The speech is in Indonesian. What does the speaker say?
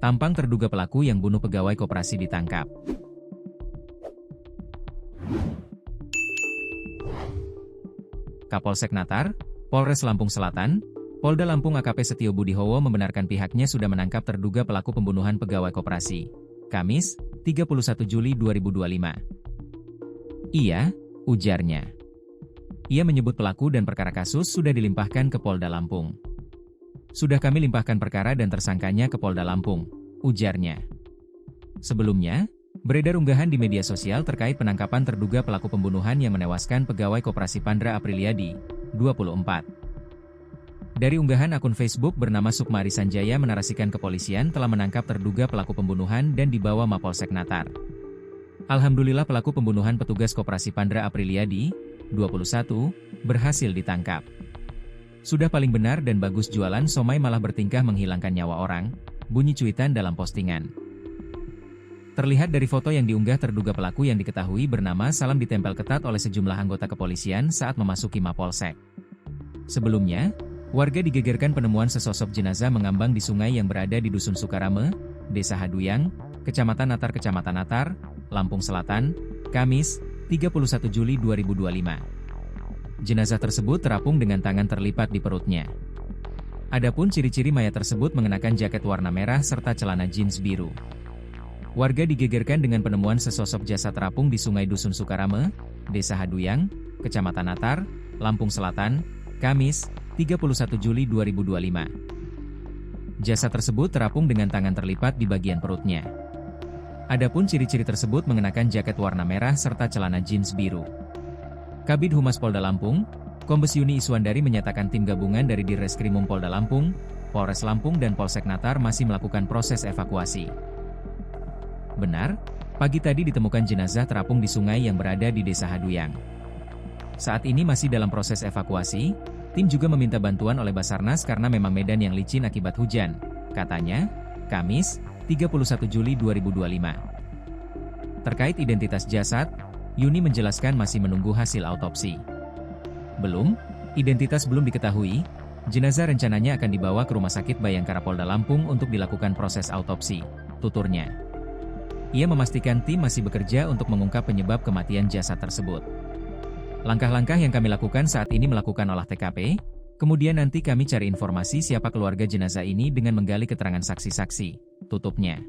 Tampang terduga pelaku yang bunuh pegawai koperasi ditangkap. Kapolsek Natar, Polres Lampung Selatan, Polda Lampung AKP Setio Budihowo membenarkan pihaknya sudah menangkap terduga pelaku pembunuhan pegawai koperasi. Kamis, 31 Juli 2025. Iya, ujarnya. Ia menyebut pelaku dan perkara kasus sudah dilimpahkan ke Polda Lampung. Sudah kami limpahkan perkara dan tersangkanya ke Polda Lampung, ujarnya. Sebelumnya, beredar unggahan di media sosial terkait penangkapan terduga pelaku pembunuhan yang menewaskan pegawai koperasi Pandra Apriliadi, 24. Dari unggahan akun Facebook bernama Sukmari Sanjaya menarasikan kepolisian telah menangkap terduga pelaku pembunuhan dan dibawa Mapolsek Natar. Alhamdulillah pelaku pembunuhan petugas koperasi Pandra Apriliadi, 21, berhasil ditangkap. Sudah paling benar dan bagus jualan somai malah bertingkah menghilangkan nyawa orang, bunyi cuitan dalam postingan. Terlihat dari foto yang diunggah terduga pelaku yang diketahui bernama Salam ditempel ketat oleh sejumlah anggota kepolisian saat memasuki Mapolsek. Sebelumnya, warga digegerkan penemuan sesosok jenazah mengambang di sungai yang berada di Dusun Sukarame, Desa Haduyang, Kecamatan Natar, Lampung Selatan, Kamis, 31 Juli 2025. Jenazah tersebut terapung dengan tangan terlipat di perutnya. Adapun ciri-ciri mayat tersebut mengenakan jaket warna merah serta celana jeans biru. Warga digegerkan dengan penemuan sesosok jasad terapung di Sungai Dusun Sukarame, Desa Haduyang, Kecamatan Natar, Lampung Selatan, Kamis, 31 Juli 2025. Jasad tersebut terapung dengan tangan terlipat di bagian perutnya. Adapun ciri-ciri tersebut mengenakan jaket warna merah serta celana jeans biru. Kabid Humas Polda Lampung, Kombes Yuni Iswandari menyatakan tim gabungan dari Dirreskrimum Polda Lampung, Polres Lampung dan Polsek Natar masih melakukan proses evakuasi. Benar, pagi tadi ditemukan jenazah terapung di sungai yang berada di Desa Haduyang. Saat ini masih dalam proses evakuasi, tim juga meminta bantuan oleh Basarnas karena memang medan yang licin akibat hujan, katanya, Kamis, 31 Juli 2025. Terkait identitas jasad, Yuni menjelaskan masih menunggu hasil autopsi. Identitas belum diketahui, jenazah rencananya akan dibawa ke Rumah Sakit Bayangkara Polda Lampung untuk dilakukan proses autopsi, tuturnya. Ia memastikan tim masih bekerja untuk mengungkap penyebab kematian jasad tersebut. Langkah-langkah yang kami lakukan saat ini melakukan olah TKP, kemudian nanti kami cari informasi siapa keluarga jenazah ini dengan menggali keterangan saksi-saksi, tutupnya.